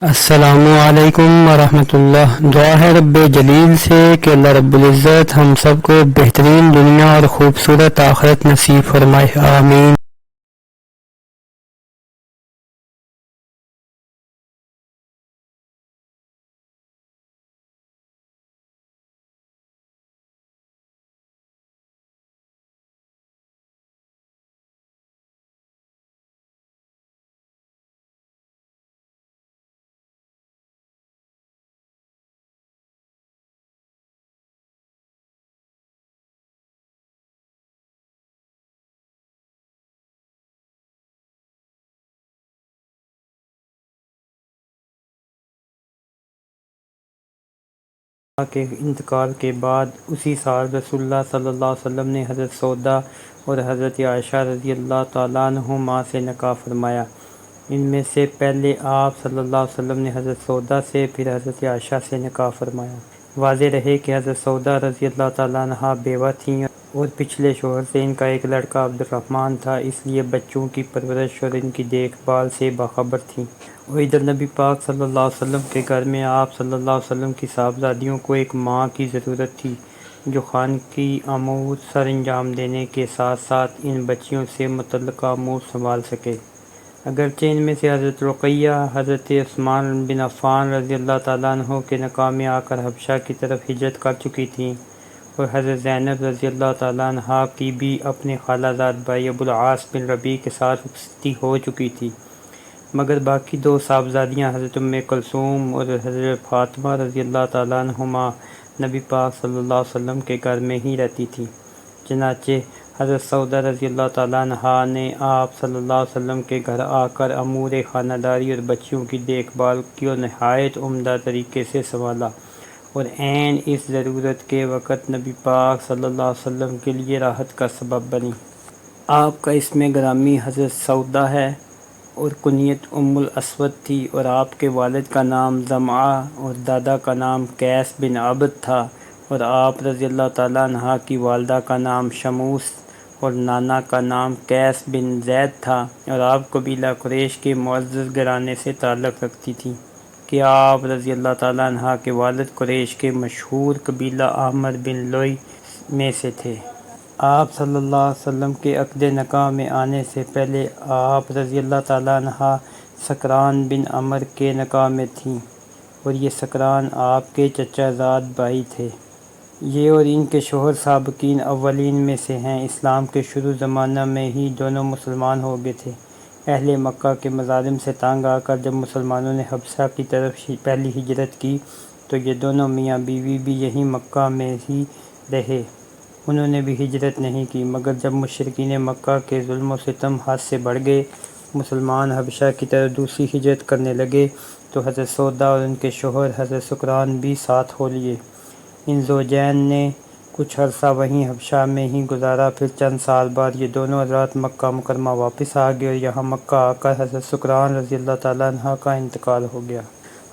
السلام علیکم ورحمۃ اللہ۔ دعا ہے رب جلیل سے کہ اللہ رب العزت ہم سب کو بہترین دنیا اور خوبصورت آخرت نصیب فرمائے، آمین۔ کے انتقال کے بعد اسی سال رسول اللہ صلی اللہ علیہ وسلم نے حضرت سودا اور حضرت عائشہ رضی اللہ تعالیٰ عنہما سے نکاح فرمایا۔ ان میں سے پہلے آپ صلی اللہ علیہ وسلم نے حضرت سودا سے، پھر حضرت عائشہ سے نکاح فرمایا۔ واضح رہے کہ حضرت سودا رضی اللہ تعالیٰ عنہا بیوہ تھیں اور پچھلے شوہر سے ان کا ایک لڑکا عبد الرحمن تھا، اس لیے بچوں کی پرورش اور ان کی دیکھ بھال سے باخبر تھیں۔ اور ادھر نبی پاک صلی اللہ علیہ وسلم کے گھر میں آپ صلی اللہ علیہ وسلم کی صاحبزادیوں کو ایک ماں کی ضرورت تھی جو خانقی امور سر انجام دینے کے ساتھ ساتھ ان بچیوں سے متعلقہ امور سنبھال سکے۔ اگرچہ ان میں سے حضرت رقیہ حضرت عثمان بن عفان رضی اللہ تعالیٰ عنہ کے نکاح میں آ کر حبشہ کی طرف ہجرت کر چکی تھیں، اور حضرت زینب رضی اللہ تعالیٰ عنہ کی بھی اپنے خالہ زاد بھائی ابو العاص بن ربیع کے ساتھ رخصتی ہو چکی تھی، مگر باقی دو صاحبزادیاں حضرت ام کلثوم اور حضرت فاطمہ رضی اللہ تعالیٰ عنہما نبی پاک صلی اللہ علیہ وسلم کے گھر میں ہی رہتی تھیں۔ چنانچہ حضرت سودا رضی اللہ تعالیٰ عنہا نے آپ صلی اللہ علیہ وسلم کے گھر آ کر امور خانہ داری اور بچیوں کی دیکھ بھال کی اور نہایت عمدہ طریقے سے سنبھالا، اور عین اس ضرورت کے وقت نبی پاک صلی اللہ علیہ وسلم کے لیے راحت کا سبب بنی۔ آپ کا اسم گرامی حضرت سودا ہے اور کنیت ام الاسود تھی، اور آپ کے والد کا نام زمعہ اور دادا کا نام قیس بن عبد تھا، اور آپ رضی اللہ تعالیٰ عنہ کی والدہ کا نام شموس اور نانا کا نام قیس بن زید تھا، اور آپ قبیلہ قریش کے معزز گھرانے سے تعلق رکھتی تھیں کہ آپ رضی اللہ تعالیٰ عنہ کے والد قریش کے مشہور قبیلہ عامر بن لؤی میں سے تھے۔ آپ صلی اللہ علیہ وسلم کے عقد نکاح میں آنے سے پہلے آپ رضی اللہ تعالیٰ عنہ سکران بن عمر کے نکاح میں تھیں، اور یہ سکران آپ کے چچا زاد بھائی تھے۔ یہ اور ان کے شوہر سابقین اولین میں سے ہیں۔ اسلام کے شروع زمانہ میں ہی دونوں مسلمان ہو گئے تھے۔ اہل مکہ کے مظالم سے تنگ آ کر جب مسلمانوں نے حبشہ کی طرف پہلی ہجرت کی تو یہ دونوں میاں بیوی بھی یہیں مکہ میں ہی رہے، انہوں نے بھی ہجرت نہیں کی، مگر جب مشرکین مکہ کے ظلم و ستم حد سے بڑھ گئے، مسلمان حبشہ کی طرف دوسری ہجرت کرنے لگے، تو حضرت سودا اور ان کے شوہر حضرت سکران بھی ساتھ ہو لیے۔ ان زوجین نے کچھ عرصہ وہیں حبشہ میں ہی گزارا، پھر چند سال بعد یہ دونوں حضرات مکہ مکرمہ واپس آ گئے، اور یہاں مکہ آ کر حضرت سکران رضی اللہ تعالیٰ عنہ کا انتقال ہو گیا۔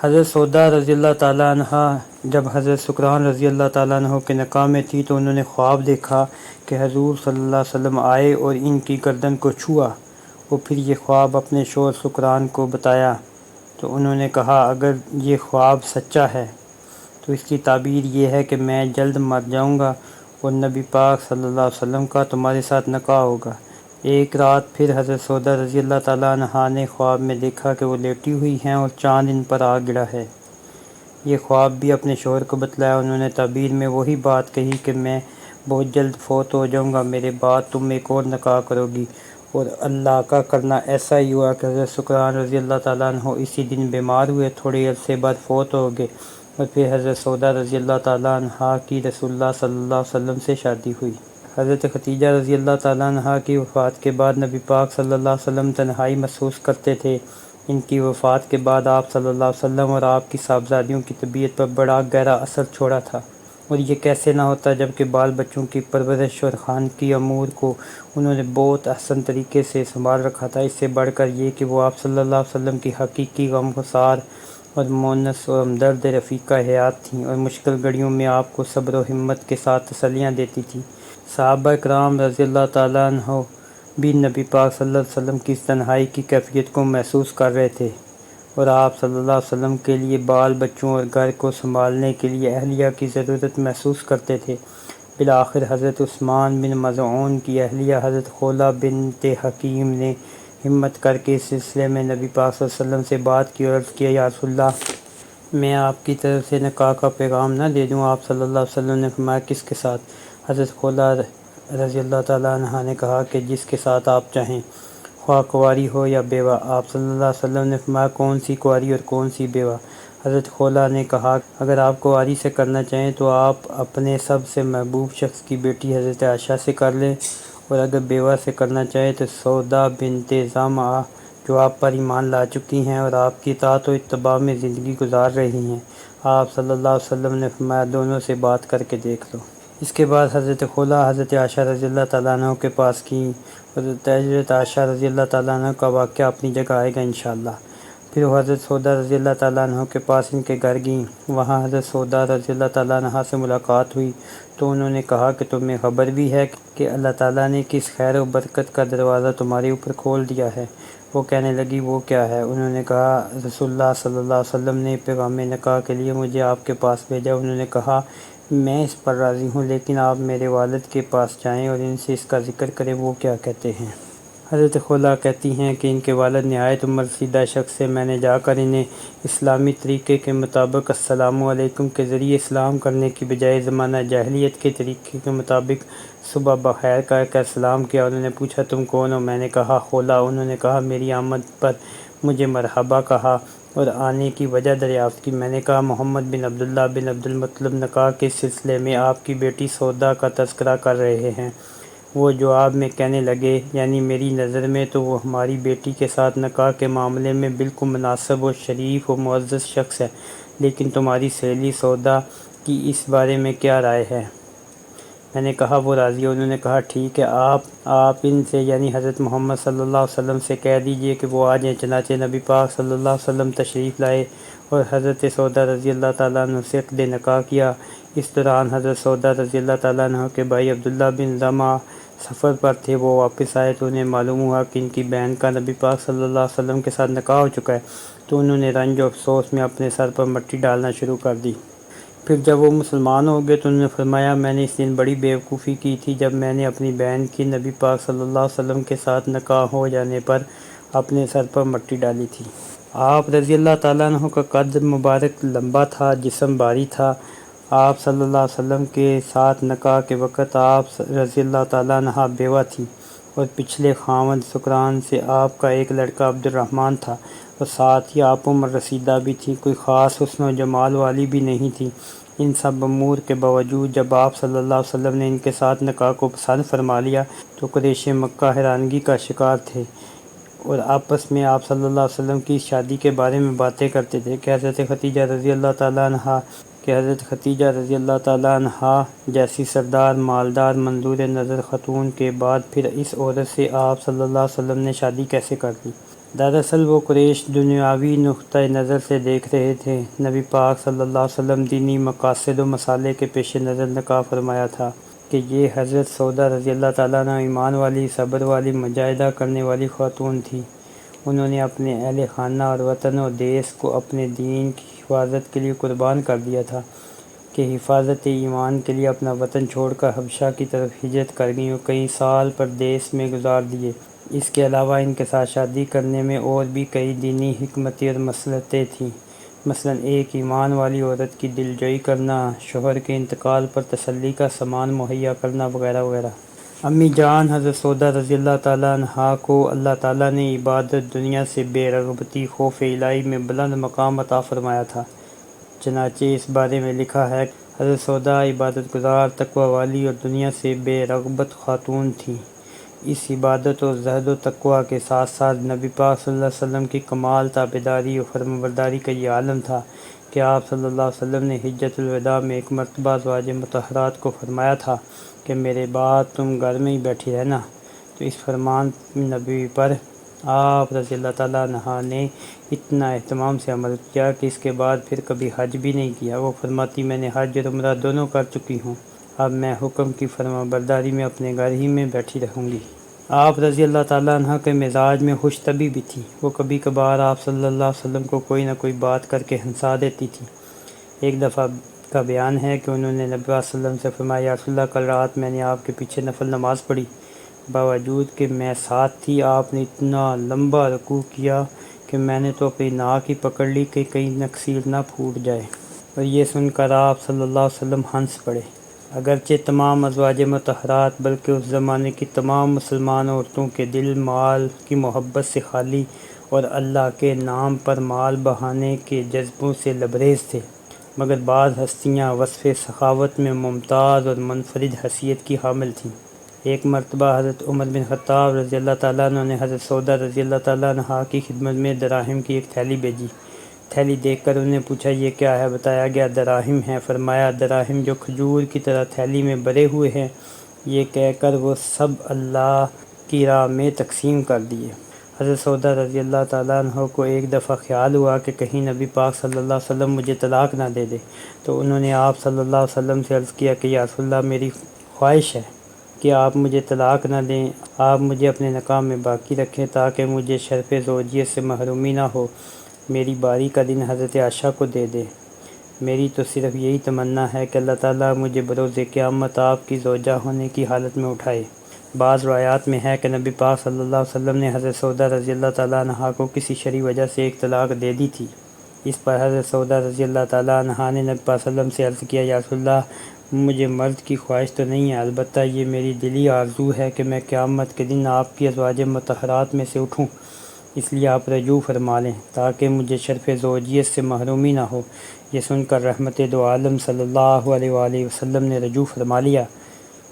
حضرت سودا رضی اللہ تعالیٰ عنہ جب حضرت سکران رضی اللہ تعالیٰ عنہ کے نکاح میں تھی تو انہوں نے خواب دیکھا کہ حضور صلی اللہ علیہ وسلم آئے اور ان کی گردن کو چھوا، اور پھر یہ خواب اپنے شوہر سکران کو بتایا تو انہوں نے کہا اگر یہ خواب سچا ہے تو اس کی تعبیر یہ ہے کہ میں جلد مر جاؤں گا اور نبی پاک صلی اللہ علیہ وسلم کا تمہارے ساتھ نکاح ہوگا۔ ایک رات پھر حضرت سودا رضی اللہ تعالیٰ عنہا نے خواب میں دیکھا کہ وہ لیٹی ہوئی ہیں اور چاند ان پر آ گرا ہے۔ یہ خواب بھی اپنے شوہر کو بتلایا، انہوں نے تعبیر میں وہی بات کہی کہ میں بہت جلد فوت ہو جاؤں گا، میرے بعد تم ایک اور نکاح کرو گی، اور اللہ کا کرنا ایسا ہی ہوا کہ حضرت سکران رضی اللہ تعالیٰ عنہ اسی دن بیمار ہوئے، تھوڑے عرصے بعد فوت ہو گئے، اور پھر حضرت سودا رضی اللہ تعالیٰ عنہ کی رسول اللہ صلی اللہ علیہ وسلم سے شادی ہوئی۔ حضرت خدیجہ رضی اللہ تعالیٰ عنہ کی وفات کے بعد نبی پاک صلی اللہ علیہ وسلم تنہائی محسوس کرتے تھے۔ ان کی وفات کے بعد آپ صلی اللہ علیہ وسلم اور آپ کی صاحبزادیوں کی طبیعت پر بڑا گہرا اثر چھوڑا تھا، اور یہ کیسے نہ ہوتا جبکہ بال بچوں کی پرورش اور خانقی امور کو انہوں نے بہت احسن طریقے سے سنبھال رکھا تھا۔ اس سے بڑھ کر یہ کہ وہ آپ صلی اللہ علیہ وسلم کی حقیقی غمگسار اور مونس اور ہمدرد رفیقہ حیات تھیں، اور مشکل گھڑیوں میں آپ کو صبر و ہمت کے ساتھ تسلیاں دیتی تھیں۔ صحابہ کرام رضی اللہ تعالیٰ عنہ بھی نبی پاک صلی اللہ علیہ وسلم کی اس تنہائی کی کیفیت کو محسوس کر رہے تھے، اور آپ صلی اللہ علیہ وسلم کے لیے بال بچوں اور گھر کو سنبھالنے کے لیے اہلیہ کی ضرورت محسوس کرتے تھے۔ بالآخر حضرت عثمان بن مظعون کی اہلیہ حضرت خولہ بنت حکیم نے ہمت کر کے اس سلسلے میں نبی پاک صلی اللہ علیہ وسلم سے بات کی اور عرض کیا، یا رسول اللہ، میں آپ کی طرف سے نکاح کا پیغام نہ دے دوں؟ آپ صلی اللہ علیہ وسلم نے فرمایا، کس کے ساتھ؟ حضرت خولہ رضی اللہ تعالیٰ عنہا نے کہا کہ جس کے ساتھ آپ چاہیں، خواہ کنواری ہو یا بیوہ۔ آپ صلی اللہ علیہ وسلم نے فرمایا، کون سی کنواری اور کون سی بیوہ؟ حضرت خولہ نے کہا، اگر آپ کنواری سے کرنا چاہیں تو آپ اپنے سب سے محبوب شخص کی بیٹی حضرت عائشہ سے کر لیں، اور اگر بیوہ سے کرنا چاہیں تو سودا بنت زمعہ، جو آپ پر ایمان لا چکی ہیں اور آپ کی اطاعت و اتباع میں زندگی گزار رہی ہیں۔ آپ صلی اللہ علیہ وسلم نے فرمایا، دونوں سے بات کر کے دیکھ لو۔ اس کے بعد حضرت خولہ حضرت عائشہ رضی اللہ تعالیٰ عنہ کے پاس کی۔ حضرت عائشہ رضی اللہ تعالیٰ عنہ کا واقعہ اپنی جگہ آئے گا انشاءاللہ۔ پھر وہ حضرت سودا رضی اللہ تعالیٰ عنہ کے پاس ان کے گھر گئیں۔ وہاں حضرت سودا رضی اللہ تعالیٰ عنہ سے ملاقات ہوئی تو انہوں نے کہا کہ تمہیں خبر بھی ہے کہ اللہ تعالیٰ نے کس خیر و برکت کا دروازہ تمہارے اوپر کھول دیا ہے؟ وہ کہنے لگی، وہ کیا ہے؟ انہوں نے کہا، رسول اللہ صلی اللہ علیہ وسلم نے پیغام نکاح کے لیے مجھے آپ کے پاس بھیجا۔ انہوں نے کہا، میں اس پر راضی ہوں، لیکن آپ میرے والد کے پاس جائیں اور ان سے اس کا ذکر کریں، وہ کیا کہتے ہیں۔ حضرت خولہ کہتی ہیں کہ ان کے والد نہایت عمر رسیدہ شخص ہے، میں نے جا کر انہیں اسلامی طریقے کے مطابق السلام علیکم کے ذریعے اسلام کرنے کی بجائے زمانہ جاہلیت کے طریقے کے مطابق صبح بخیر کہہ کر سلام کیا۔ انہوں نے پوچھا، تم کون ہو؟ میں نے کہا، خولہ۔ انہوں نے کہا، میری آمد پر مجھے مرحبا کہا اور آنے کی وجہ دریافت کی۔ میں نے کہا، محمد بن عبداللہ بن عبد المطلب نکاح کے سلسلے میں آپ کی بیٹی سودا کا تذکرہ کر رہے ہیں۔ وہ جواب میں کہنے لگے، یعنی میری نظر میں تو وہ ہماری بیٹی کے ساتھ نکاح کے معاملے میں بالکل مناسب و شریف و معزز شخص ہے، لیکن تمہاری سہیلی سودا کی اس بارے میں کیا رائے ہے؟ میں نے کہا، وہ راضی ہے۔ انہوں نے کہا، ٹھیک ہے، آپ ان سے یعنی حضرت محمد صلی اللہ علیہ وسلم سے کہہ دیجئے کہ وہ آ جائیں۔ چنانچہ نبی پاک صلی اللہ علیہ وسلم تشریف لائے اور حضرت سودا رضی اللہ تعالیٰ عنہ سے عقد نکاح کیا۔ اس دوران حضرت سودا رضی اللہ تعالیٰ عنہ کے بھائی عبداللہ بن زمعہ سفر پر تھے۔ وہ واپس آئے تو انہیں معلوم ہوا کہ ان کی بہن کا نبی پاک صلی اللہ علیہ وسلم کے ساتھ نکاح ہو چکا ہے، تو انہوں نے رنج و افسوس میں اپنے سر پر مٹی ڈالنا شروع کر دی۔ پھر جب وہ مسلمان ہو گئے تو انہوں نے فرمایا، میں نے اس دن بڑی بیوقوفی کی تھی جب میں نے اپنی بہن کی نبی پاک صلی اللہ علیہ وسلم کے ساتھ نکاح ہو جانے پر اپنے سر پر مٹی ڈالی تھی۔ آپ رضی اللہ تعالیٰ عنہ کا قد مبارک لمبا تھا، جسم بھاری تھا۔ آپ صلی اللہ علیہ وسلم کے ساتھ نکاح کے وقت آپ رضی اللہ تعالیٰ عنہ بیوہ تھی، اور پچھلے خاوند سکران سے آپ کا ایک لڑکا عبد الرحمن تھا، اور ساتھ ہی آپ عمر رسیدہ بھی تھی، کوئی خاص حسن و جمال والی بھی نہیں تھی۔ ان سب امور کے باوجود جب آپ صلی اللہ علیہ وسلم نے ان کے ساتھ نکاح کو پسند فرما لیا تو قریش مکہ حیرانگی کا شکار تھے، اور آپس میں آپ صلی اللہ علیہ وسلم کی شادی کے بارے میں باتیں کرتے تھے کہ حضرت ختیجہ رضی اللہ تعالیٰ عنہا جیسی سردار مالدار منظور نظر خاتون کے بعد پھر اس عورت سے آپ صلی اللہ علیہ وسلم نے شادی کیسے کر لی؟ دراصل وہ قریش دنیاوی نقطہ نظر سے دیکھ رہے تھے۔ نبی پاک صلی اللہ علیہ وسلم دینی مقاصد و مصالح کے پیش نظر نکاح فرمایا تھا کہ یہ حضرت سودا رضی اللہ تعالیٰ عنہ ایمان والی، صبر والی، مجاہدہ کرنے والی خاتون تھی۔ انہوں نے اپنے اہل خانہ اور وطن و دیس کو اپنے دین کی حفاظت کے لیے قربان کر دیا تھا کہ حفاظت ایمان کے لیے اپنا وطن چھوڑ کر حبشہ کی طرف ہجرت کر گئیں اور کئی سال پردیس میں گزار دیے۔ اس کے علاوہ ان کے ساتھ شادی کرنے میں اور بھی کئی دینی حکمتیں اور مصلحتیں تھیں، مثلاً ایک ایمان والی عورت کی دلجوئی کرنا، شوہر کے انتقال پر تسلی کا سامان مہیا کرنا وغیرہ وغیرہ۔ امی جان حضرت سودا رضی اللہ تعالیٰ عنہا کو اللہ تعالیٰ نے عبادت دنیا سے بے رغبتی، خوف الہی میں بلند مقام عطا فرمایا تھا۔ چنانچہ اس بارے میں لکھا ہے کہ حضرت سودا عبادت گزار، تقوی والی اور دنیا سے بے رغبت خاتون تھیں۔ اس عبادت و زہد و تقوی کے ساتھ ساتھ نبی پاک صلی اللہ علیہ وسلم کی کمال تابعداری و فرمانبرداری کا یہ عالم تھا کہ آپ صلی اللہ علیہ وسلم نے حجۃ الوداع میں ایک مرتبہ ازواج مطہرات کو فرمایا تھا کہ میرے بعد تم گھر میں ہی بیٹھی رہنا، تو اس فرمان نبی پر آپ رضی اللہ تعالیٰ عنہ نے اتنا اہتمام سے عمل کیا کہ اس کے بعد پھر کبھی حج بھی نہیں کیا۔ وہ فرماتی، میں نے حج اور عمرہ دونوں کر چکی ہوں، اب میں حکم کی فرمانبرداری میں اپنے گھر ہی میں بیٹھی رہوں گی۔ آپ رضی اللہ تعالیٰ عنہ کے مزاج میں خوش طبعی بھی تھی، وہ کبھی کبھار آپ صلی اللہ علیہ وسلم کو کوئی نہ کوئی بات کر کے ہنسا دیتی تھی۔ ایک دفعہ کا بیان ہے کہ انہوں نے نبی صلی اللہ علیہ وسلم سے فرمایا، یا رسول اللہ، کل رات میں نے آپ کے پیچھے نفل نماز پڑھی، باوجود کہ میں ساتھ تھی آپ نے اتنا لمبا رکوع کیا کہ میں نے تو اپنی ناک ہی پکڑ لی کہ کہیں نکسیر نہ پھوٹ جائے۔ اور یہ سن کر آپ صلی اللہ علیہ وسلم ہنس پڑے۔ اگرچہ تمام ازواج مطہرات بلکہ اس زمانے کی تمام مسلمان عورتوں کے دل مال کی محبت سے خالی اور اللہ کے نام پر مال بہانے کے جذبوں سے لبریز تھے، مگر بعض ہستیاں وصف سخاوت میں ممتاز اور منفرد حیثیت کی حامل تھیں۔ ایک مرتبہ حضرت عمر بن خطاب رضی اللہ تعالیٰ عنہ نے حضرت سودا رضی اللہ تعالیٰ عنہا کی خدمت میں دراہم کی ایک تھیلی بھیجی۔ تھیلی دیکھ کر انہیں پوچھا، یہ کیا ہے؟ بتایا گیا دراہم ہیں۔ فرمایا، دراہم جو کھجور کی طرح تھیلی میں بھرے ہوئے ہیں۔ یہ کہہ کر وہ سب اللہ کی راہ میں تقسیم کر دیے۔ حضرت سودا رضی اللہ تعالیٰ عنہ کو ایک دفعہ خیال ہوا کہ کہیں نبی پاک صلی اللہ علیہ وسلم مجھے طلاق نہ دے دے، تو انہوں نے آپ صلی اللہ علیہ وسلم سے عرض کیا کہ یا رسول اللہ، میری خواہش ہے کہ آپ مجھے طلاق نہ دیں، آپ مجھے اپنے نکاح میں باقی رکھیں تاکہ مجھے شرف زوجیت سے محرومی نہ ہو۔ میری باری کا دن حضرت عائشہ کو دے دیں۔ میری تو صرف یہی تمنا ہے کہ اللہ تعالیٰ مجھے بروز قیامت آپ کی زوجہ ہونے کی حالت میں اٹھائے۔ بعض روایات میں ہے کہ نبی پاک صلی اللہ علیہ وسلم نے حضرت سودا رضی اللہ تعالیٰ عنہا کو کسی شرعی وجہ سے ایک طلاق دے دی تھی۔ اس پر حضرت سودا رضی اللہ تعالیٰ عنہا نے نبی پاک صلی اللہ علیہ وسلم سے عرض کیا، یا رسول اللہ، مجھے مرد کی خواہش تو نہیں ہے، البتہ یہ میری دلی آرزو ہے کہ میں قیامت کے دن آپ کی ازواج مطہرات میں سے اٹھوں، اس لیے آپ رجوع فرما لیں تاکہ مجھے شرف زوجیت سے محرومی نہ ہو۔ یہ سن کر رحمت دو عالم صلی اللہ علیہ وآلہ وسلم نے رجوع فرما لیا،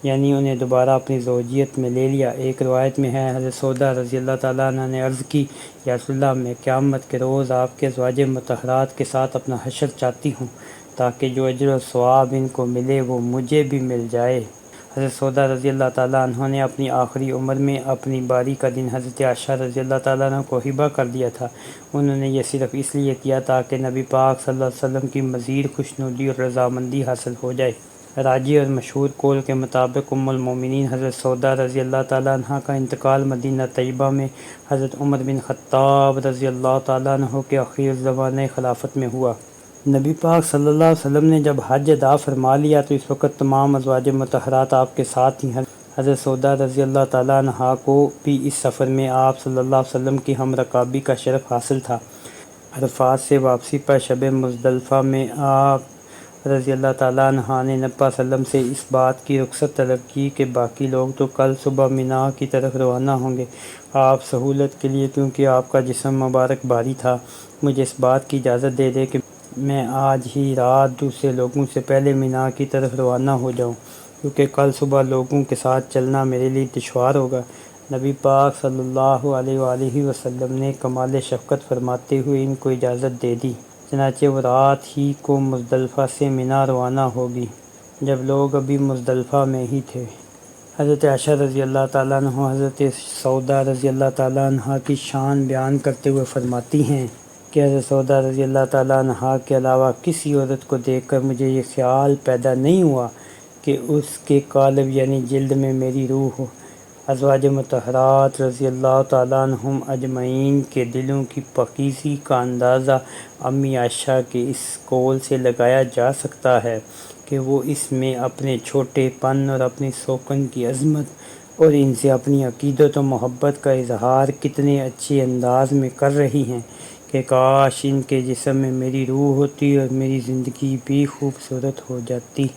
یعنی انہیں دوبارہ اپنی زوجیت میں لے لیا۔ ایک روایت میں ہے حضرت سودا رضی اللہ تعالیٰ عنہ نے عرض کی، یا رسول اللہ، میں قیامت کے روز آپ کے ازواج مطہرات کے ساتھ اپنا حشر چاہتی ہوں تاکہ جو اجر و ثواب ان کو ملے وہ مجھے بھی مل جائے۔ حضرت سودا رضی اللہ تعالیٰ عنہ نے اپنی آخری عمر میں اپنی باری کا دن حضرت عائشہ رضی اللہ تعالیٰ عنہ کو ہبہ کر دیا تھا۔ انہوں نے یہ صرف اس لیے کیا تاکہ نبی پاک صلی اللہ علیہ وسلم کی مزید خوشنودی اور رضامندی حاصل ہو جائے۔ راجی اور مشہور قول کے مطابق ام المومنین حضرت سودا رضی اللہ تعالیٰ عنہ کا انتقال مدینہ طیبہ میں حضرت عمر بن خطاب رضی اللہ تعالیٰ عنہ کے اخیر زمانۂ خلافت میں ہوا۔ نبی پاک صلی اللہ علیہ وسلم نے جب حج ادا فرما لیا تو اس وقت تمام ازواج مطہرات آپ کے ساتھ تھیں۔ حضرت سودا رضی اللہ تعالیٰ عنہ کو بھی اس سفر میں آپ صلی اللہ علیہ وسلم کی ہم رکابی کا شرف حاصل تھا۔ عرفات سے واپسی پر شب مزدلفہ میں آپ رضی اللہ تعالیٰ عنہ نے نبی صلی اللہ علیہ وسلم سے اس بات کی رخصت طلب کی کہ باقی لوگ تو کل صبح مینا کی طرف روانہ ہوں گے، آپ سہولت کے لیے، کیونکہ آپ کا جسم مبارک بھاری تھا، مجھے اس بات کی اجازت دے دے کہ میں آج ہی رات دوسرے لوگوں سے پہلے مینا کی طرف روانہ ہو جاؤں، کیونکہ کل صبح لوگوں کے ساتھ چلنا میرے لیے دشوار ہوگا۔ نبی پاک صلی اللہ علیہ وآلہ وسلم نے کمال شفقت فرماتے ہوئے ان کو اجازت دے دی، چنانچہ وہ رات ہی کو مزدلفہ سے مینا روانہ ہوگی جب لوگ ابھی مزدلفہ میں ہی تھے۔ حضرت عائشہ رضی اللہ تعالیٰ عنہ حضرت سودا رضی اللہ تعالیٰ عنہ کی شان بیان کرتے ہوئے فرماتی ہیں کہ حضرت سودا رضی اللہ تعالیٰ عنہ کے علاوہ کسی عورت کو دیکھ کر مجھے یہ خیال پیدا نہیں ہوا کہ اس کے قالب یعنی جلد میں میری روح ہو۔ ازواج مطہرات رضی اللہ تعالیٰ عنہم اجمعین کے دلوں کی پاکیزگی کا اندازہ امی عائشہ کے اس قول سے لگایا جا سکتا ہے کہ وہ اس میں اپنے چھوٹے پن اور اپنی سوکن کی عظمت اور ان سے اپنی عقیدت و محبت کا اظہار کتنے اچھے انداز میں کر رہی ہیں کہ کاش ان کے جسم میں میری روح ہوتی اور میری زندگی بھی خوبصورت ہو جاتی۔